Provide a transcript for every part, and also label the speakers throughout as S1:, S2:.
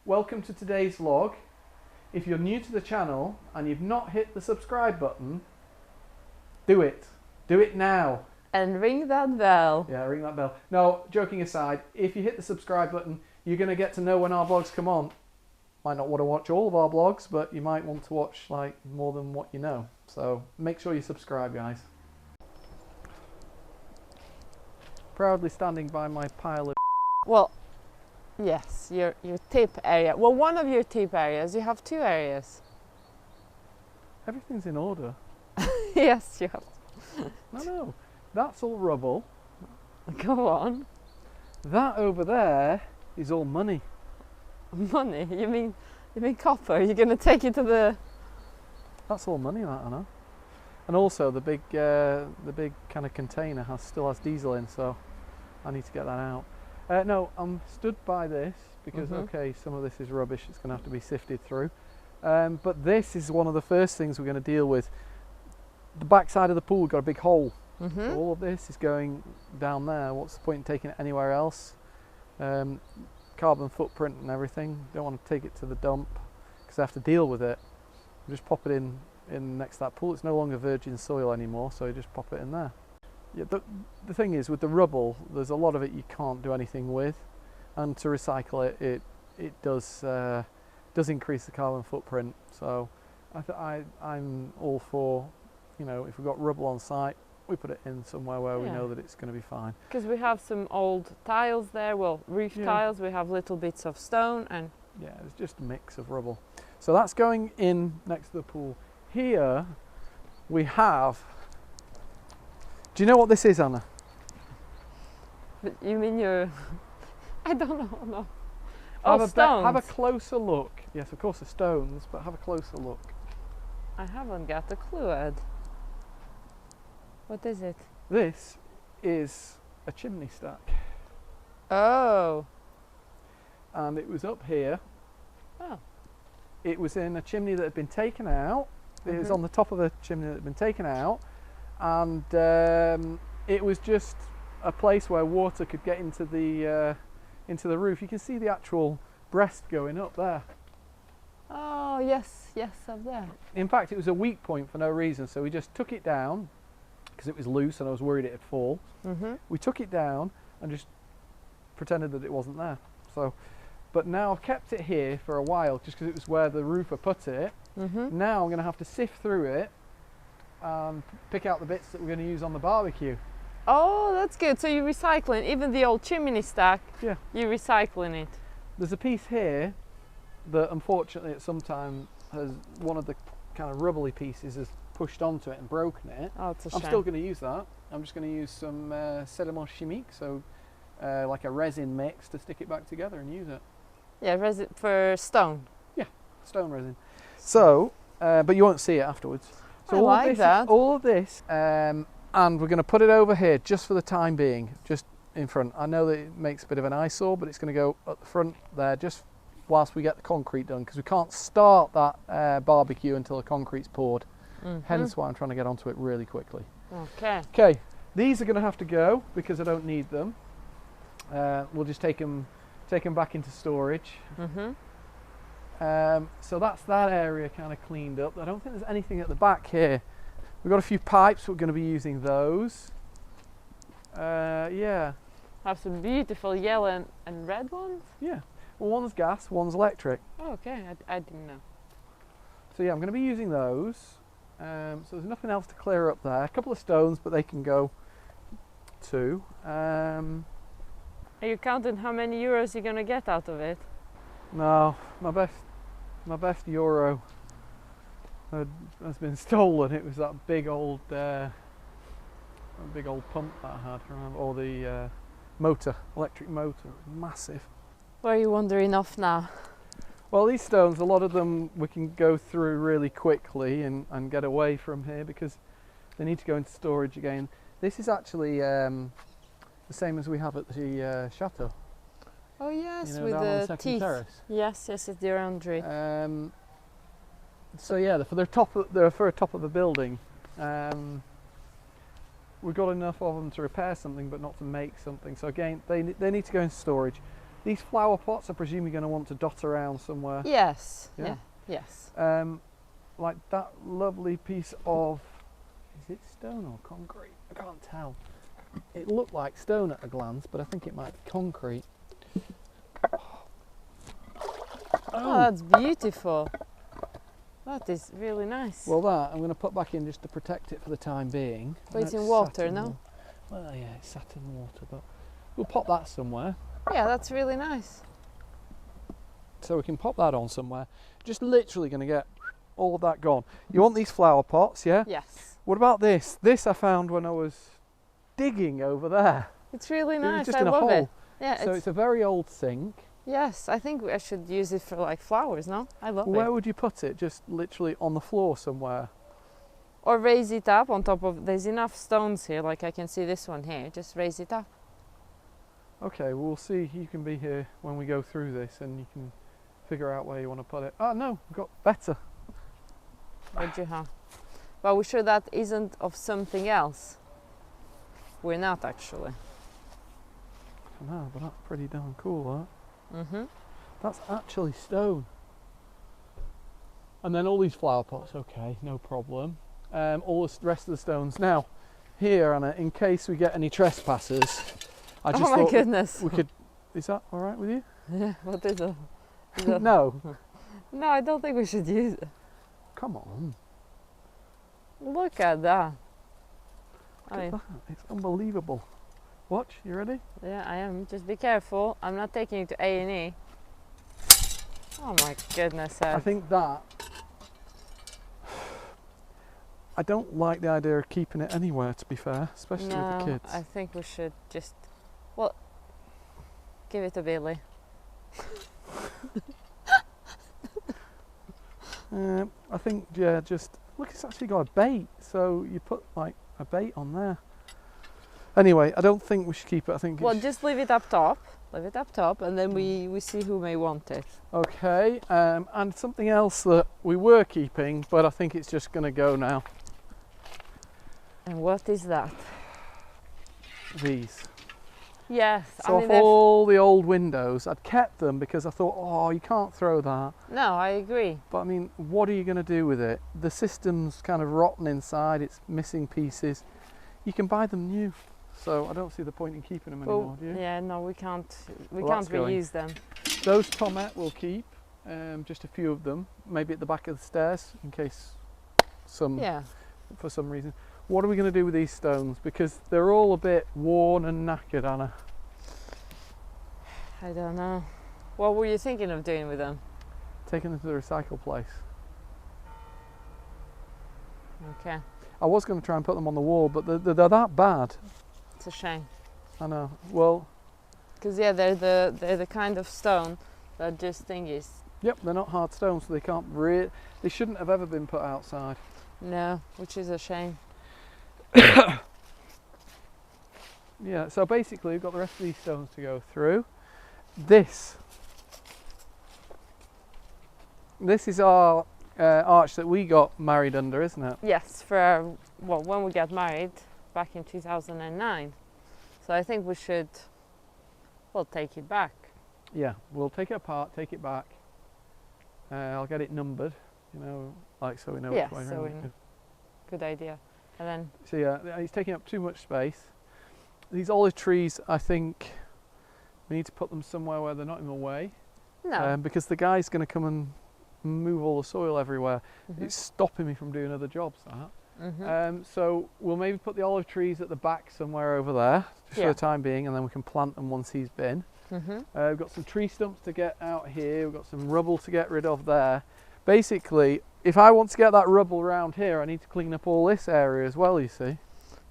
S1: Welcome to today's vlog. If you're new to the channel and you've not hit the subscribe button, do it. Do it now.
S2: And ring that bell.
S1: Yeah, ring that bell. No, joking aside, if you hit the subscribe button, you're going to get to know when our vlogs come on. Might not want to watch all of our vlogs, but you might want to watch like more than what you know. So make sure you subscribe, guys. Proudly standing by my pile of...
S2: Well, yes, your tip area. Well, one of your tip areas, you have two areas.
S1: Everything's in order.
S2: Yes, you have.
S1: No, that's all rubble.
S2: Go on.
S1: That over there is all money.
S2: Money? You mean copper? You're going to take it to the...
S1: That's all money, that, I know. And also the big kind of container still has diesel in, so I need to get that out. No, I'm stood by this because okay, some of this is rubbish. It's going to have to be sifted through. But this is one of the first things we're going to deal with. The back side of the pool got a big hole. So all of this is going down there. What's the point in taking it anywhere else? Carbon footprint and everything. Don't want to take it to the dump because I have to deal with it. Just pop it in next to that pool. It's no longer virgin soil anymore, so you just pop it in there. Yeah, the thing is, with the rubble, there's a lot of it you can't do anything with, and to recycle it, it does increase the carbon footprint. So I'm all for, you know, if we've got rubble on site, we put it in somewhere where we know that it's going to be fine. Because
S2: we have some old tiles there, well, roof tiles, we have little bits of stone, and
S1: yeah, it's just a mix of rubble. So that's going in next to the pool. Here we have, do you know what this is, Anna?
S2: But you mean your, I don't know, no. Oh, stones.
S1: Have a closer look. Yes, of course, the stones, but have a closer look.
S2: I haven't got a clue, Ed. What is it?
S1: This is a chimney stack.
S2: Oh.
S1: And it was up here.
S2: Oh.
S1: It was in a chimney that had been taken out. It was on the top of a chimney that had been taken out. And it was just a place where water could get into the roof. You can see the actual breast going up there.
S2: Oh, yes, up there.
S1: In fact, it was a weak point for no reason. So we just took it down because it was loose and I was worried it'd fall. We took it down and just pretended that it wasn't there. So, but now I've kept it here for a while just because it was where the roofer put it. Now I'm going to have to sift through it and pick out the bits that we're going to use on the barbecue.
S2: Oh, that's good. So you're recycling even the old chimney stack. Yeah. You're recycling it.
S1: There's a piece here that unfortunately at some time has one of the kind of rubbly pieces has pushed onto it and broken it.
S2: Oh, it's a shame.
S1: I'm still going to use that. I'm just going to use some sediment chimique, so like a resin mix to stick it back together and use it.
S2: Yeah, resin for stone.
S1: Yeah, stone resin. So, but you won't see it afterwards. So all of this, and we're going to put it over here just for the time being, just in front. I know that it makes a bit of an eyesore, but it's going to go at the front there just whilst we get the concrete done, because we can't start that barbecue until the concrete's poured. Hence why I'm trying to get onto it really quickly.
S2: Okay.
S1: Okay, these are going to have to go because I don't need them. We'll just take them back into storage. So that's that area kind of cleaned up. I don't think there's anything at the back here. We've got a few pipes, we're going to be using those. Yeah.
S2: Have some beautiful yellow and red ones?
S1: Yeah. Well, one's gas, one's electric.
S2: Oh, okay, I didn't know.
S1: So yeah, I'm going to be using those. So there's nothing else to clear up there. A couple of stones, but they can go too.
S2: Are you counting how many euros you're going to get out of it?
S1: No, my best euro has been stolen. It was that big old pump that I had, remember? Or the electric motor, massive.
S2: Where are you wandering off now?
S1: Well, these stones, a lot of them we can go through really quickly and get away from here because they need to go into storage again. This is actually the same as we have at the chateau.
S2: Oh yes,
S1: you know,
S2: with
S1: the
S2: teeth.
S1: Terrace.
S2: Yes, it's the orangery.
S1: So yeah, they're for a top of a building. We've got enough of them to repair something, but not to make something. So again, they need to go in storage. These flower pots, I presume you're going to want to dot around somewhere.
S2: Yes.
S1: Yeah.
S2: Yes.
S1: Like that lovely piece of, is it stone or concrete? I can't tell. It looked like stone at a glance, but I think it might be concrete.
S2: Oh, that's beautiful. That is really nice.
S1: Well, that I'm going to put back in just to protect it for the time being.
S2: But it's in water, no?
S1: Well, yeah, it's sat in water, but we'll pop that somewhere.
S2: Yeah, that's really nice.
S1: So we can pop that on somewhere. Just literally going to get all of that gone. You want these flower pots, yeah?
S2: Yes.
S1: What about this? This I found when I was digging over there.
S2: It's really
S1: It was
S2: nice.
S1: just
S2: I
S1: in a
S2: love
S1: hole.
S2: it. Yeah.
S1: So it's a very old sink.
S2: Yes, I think I should use it for like flowers, no? I love
S1: Where
S2: it.
S1: would you put it? Just literally on the floor somewhere?
S2: Or raise it up on top of, there's enough stones here, like I can see this one here, just raise it up.
S1: Okay, well, we'll see. You can be here when we go through this and you can figure out where you want to put it. Oh no, we've got better.
S2: What do you have? Well, we're sure that isn't of something else. We're not actually.
S1: I know, but that's pretty darn cool, that.
S2: Mm-hmm.
S1: That's actually stone. And then all these flower pots, okay, no problem. All the rest of the stones. Now, here, Anna, in case we get any trespassers, I just
S2: Oh my
S1: thought
S2: goodness.
S1: we could. Is that all right with you?
S2: Yeah, what is it? Is it-
S1: No.
S2: No, I don't think we should use it.
S1: Come on.
S2: Look at that. I
S1: Look
S2: mean,
S1: at that. It's unbelievable. Watch. You ready?
S2: yeah, I am. Just be careful. I'm not taking you to A&E. Oh my goodness.
S1: I think that. I don't like the idea of keeping it anywhere, to be fair, especially with the kids.
S2: I think we should just, well, give it to Billy.
S1: I think, yeah, just look, it's actually got a bait, so you put like a bait on there. Anyway, I don't think we should keep it. I think.
S2: Well, just leave it up top. Leave it up top, and then we see who may want it.
S1: Okay, and something else that we were keeping, but I think it's just going to go now.
S2: And what is that?
S1: These.
S2: Yes,
S1: So
S2: I mean,
S1: of all the old windows, I'd kept them because I thought, oh, you can't throw that.
S2: no, I agree.
S1: But I mean, what are you going to do with it? The system's kind of rotten inside, it's missing pieces. You can buy them new, so I don't see the point in keeping them anymore, do you?
S2: Yeah, no, we can't. We
S1: Well,
S2: can't
S1: that's going.
S2: reuse them.
S1: Those tomate we'll keep, just a few of them, maybe at the back of the stairs in case
S2: Yeah.
S1: for some reason. What are we going to do with these stones? Because they're all a bit worn and knackered, Anna.
S2: I don't know. What were you thinking of doing with them?
S1: Taking them to the recycle place.
S2: Okay,
S1: I was going to try and put them on the wall, but they're that bad.
S2: it's a shame.
S1: I know. Well,
S2: Because yeah, they're the kind of stone that just thingies.
S1: yep, they're not hard stones, so they can't they shouldn't have ever been put outside.
S2: No, which is a shame.
S1: Yeah, so basically we've got the rest of these stones to go through. This is our arch that we got married under, isn't it?
S2: Yes, for our, well, when we got married back in 2009. So I think we should, well, take it back.
S1: Yeah, we'll take it apart, take it back. I'll get it numbered, you know, like so we know
S2: Yeah,
S1: which way
S2: so
S1: around.
S2: we know. Good idea. And then,
S1: So yeah, it's taking up too much space. These olive trees, I think we need to put them somewhere where they're not in the way.
S2: no.
S1: Because the guy's going to come and move all the soil everywhere.
S2: Mhm.
S1: It's stopping me from doing other jobs, that.
S2: Mhm.
S1: So we'll maybe put the olive trees at the back somewhere over there, just
S2: Yeah.
S1: for the time being, and then we can plant them once he's been.
S2: Mhm.
S1: We've got some tree stumps to get out here, we've got some rubble to get rid of there. Basically, if I want to get that rubble around here, I need to clean up all this area as well, you see.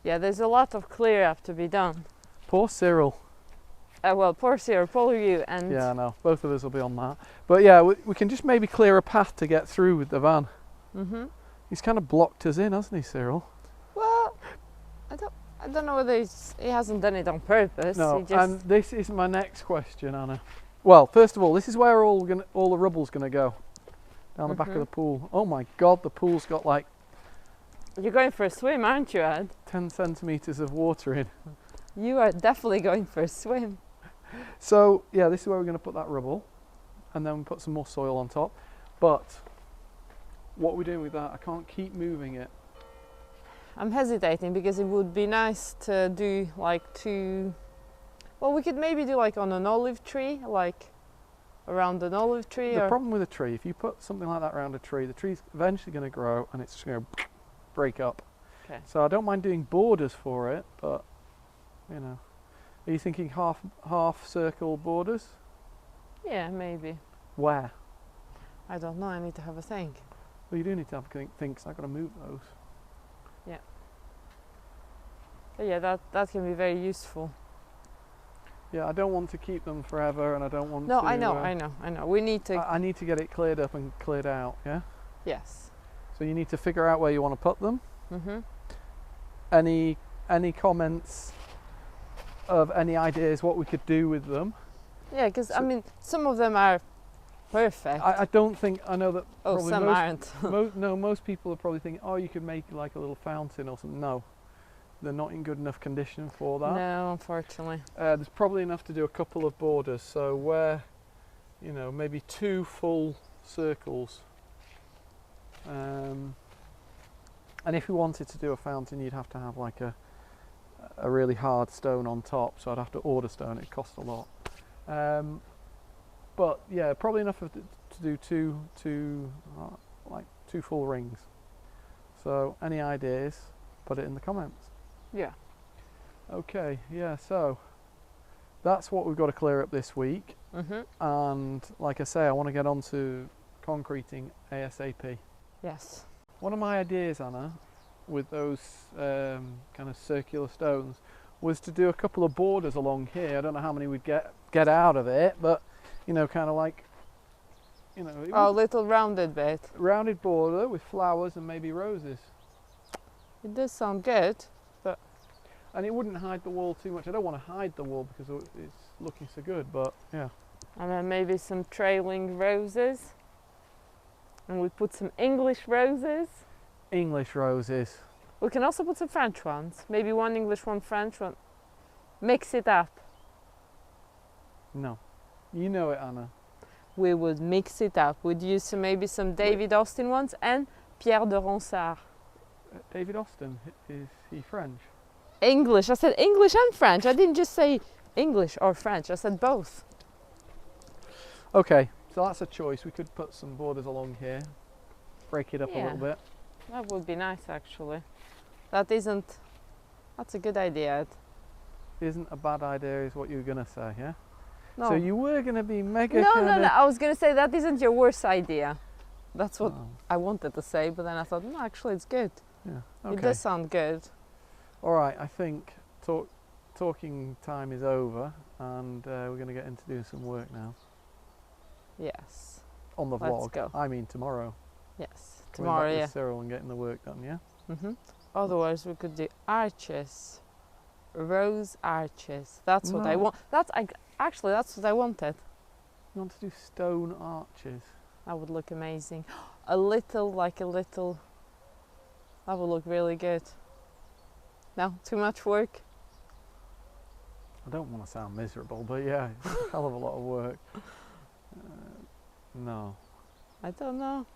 S2: Yeah, there's a lot of clear up to be done.
S1: Poor Cyril.
S2: Well, poor Sarah, poor you, and
S1: Yeah, I know, both of us will be on that. But yeah, we can just maybe clear a path to get through with the van.
S2: Mhm.
S1: He's kind of blocked us in, hasn't he, Cyril?
S2: Well, I don't know whether he hasn't done it on purpose.
S1: No,
S2: He just,
S1: and this is my next question, Anna. Well, first of all, this is where all the rubble's going to go, down the back of the pool. Oh my God, the pool's got like
S2: you're going for a swim, aren't you, Ed?
S1: 10 centimetres of water in.
S2: You are definitely going for a swim.
S1: So yeah, this is where we're going to put that rubble, and then we put some more soil on top. But what we're doing with that, I can't keep moving it.
S2: I'm hesitating because it would be nice to do like two. Well, we could maybe do like on an olive tree, like around an olive tree.
S1: The problem with a tree, if you put something like that around a tree, the tree's eventually going to grow and it's going to break up.
S2: Okay.
S1: So I don't mind doing borders for it, but you know, are you thinking half circle borders?
S2: Yeah, maybe.
S1: Where?
S2: I don't know. I need to have a think.
S1: Well, you do need to have a think because I've got to move those.
S2: But yeah, that can be very useful.
S1: Yeah, I don't want to keep them forever, and I don't want
S2: No,
S1: to.
S2: I know. We need to.
S1: I need to get it cleared up and cleared out. Yeah.
S2: Yes.
S1: So you need to figure out where you want to put them.
S2: Mhm.
S1: Any comments of any ideas what we could do with them?
S2: Yeah, because
S1: So-
S2: I mean, some of them are perfect.
S1: I don't think I know that.
S2: Oh,
S1: probably
S2: some
S1: most,
S2: aren't.
S1: no, most people are probably thinking, oh, you could make like a little fountain or something. No, they're not in good enough condition for that.
S2: No, unfortunately.
S1: There's probably enough to do a couple of borders. So where, you know, maybe 2 full circles. And if you wanted to do a fountain, you'd have to have like a really hard stone on top. So I'd have to order stone. It'd cost a lot. But yeah, probably enough to do two full rings. So any ideas? Put it in the comments.
S2: Yeah.
S1: Okay, yeah, so that's what we've got to clear up this week.
S2: Mhm.
S1: And like I say, I want to get on to concreting ASAP.
S2: Yes.
S1: One of my ideas, Anna, with those kind of circular stones was to do a couple of borders along here. I don't know how many we'd get out of it, but you know, kind of like, you know, it
S2: Oh,
S1: was
S2: little rounded bit.
S1: a rounded border with flowers and maybe roses.
S2: It does sound good.
S1: And it wouldn't hide the wall too much. I don't want to hide the wall because it's looking so good, but yeah.
S2: And then maybe some trailing roses. And we put some English roses.
S1: English roses.
S2: We can also put some French ones. Maybe one English, one French one. Mix it up.
S1: No. You know it, Anna.
S2: We would mix it up. We'd use maybe some David Austin ones and Pierre de Ronsard.
S1: David Austin, is he French?
S2: English. I said English and French. I didn't just say English or French. I said both.
S1: Okay, so that's a choice. We could put some borders along here, break it up a
S2: Yeah.
S1: little bit.
S2: That would be nice, actually. That's a good idea.
S1: Isn't a bad idea, is what you were going to say, yeah?
S2: No.
S1: So you were going to be mega
S2: no,
S1: kinda...
S2: no. I was going to say that isn't your worst idea. That's what
S1: Oh,
S2: I wanted to say, but then I thought, no, actually, it's good.
S1: yeah,
S2: It
S1: okay.
S2: does sound good.
S1: All right, I think talking time is over, and we're going to get into doing some work now
S2: Yes.
S1: on the
S2: Let's
S1: vlog.
S2: go.
S1: I mean tomorrow.
S2: Yes.
S1: Coming
S2: Tomorrow,
S1: back
S2: yeah.
S1: with Cyril and getting the work done, yeah?
S2: Otherwise, we could do arches. Rose arches. That's what I
S1: No.
S2: want. That's what I wanted.
S1: You want to do stone arches?
S2: That would look amazing. A little. That would look really good. No, too much work.
S1: I don't want to sound miserable, but yeah, it's a hell of a lot of work. No.
S2: I don't know.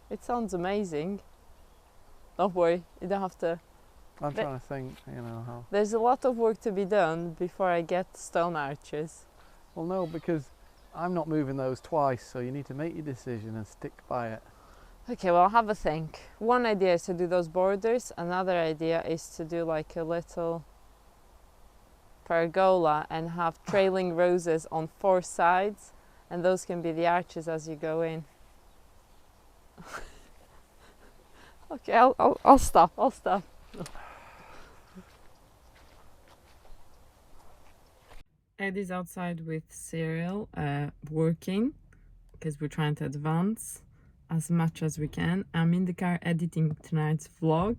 S2: It sounds amazing. Don't worry, you don't have to.
S1: I'm trying to think, you know, how...
S2: There's a lot of work to be done before I get stone arches.
S1: Well, no, because I'm not moving those twice, so you need to make your decision and stick by it.
S2: Okay, well, I'll have a think. One idea is to do those borders. Another idea is to do like a little pergola and have trailing roses on 4 sides, and those can be the arches as you go in. Okay, I'll stop. Ed is outside with Cyril, working because we're trying to advance as much as we can. I'm in the car editing tonight's vlog,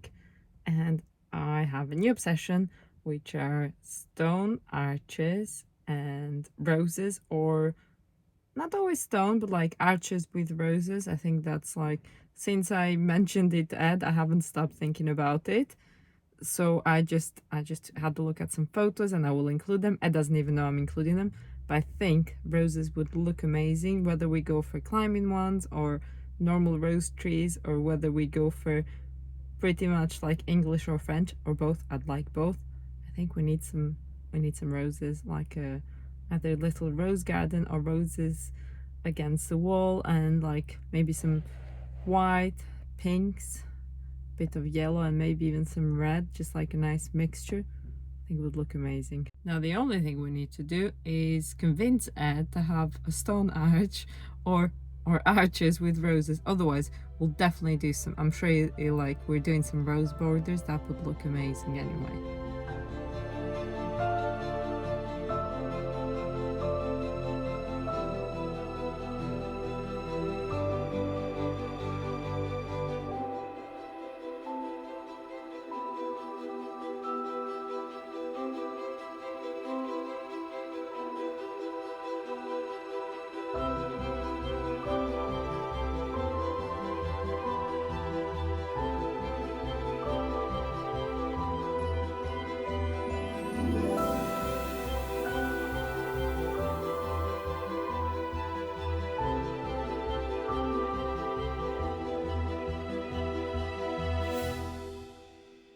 S2: and I have a new obsession, which are stone arches and roses, or not always stone, but like arches with roses. I think that's like, since I mentioned it, Ed, I haven't stopped thinking about it. So I just had to look at some photos, and I will include them. Ed doesn't even know I'm including them, but I think roses would look amazing, whether we go for climbing ones or normal rose trees, or whether we go for pretty much like English or French or both. I'd like both. I think we need some roses, like either little rose garden or roses against the wall, and like maybe some white, pinks, bit of yellow, and maybe even some red, just like a nice mixture. I think it would look amazing. Now the only thing we need to do is convince Ed to have a stone arch or arches with roses. Otherwise we'll definitely do some, I'm sure he'll like, we're doing some rose borders. That would look amazing anyway.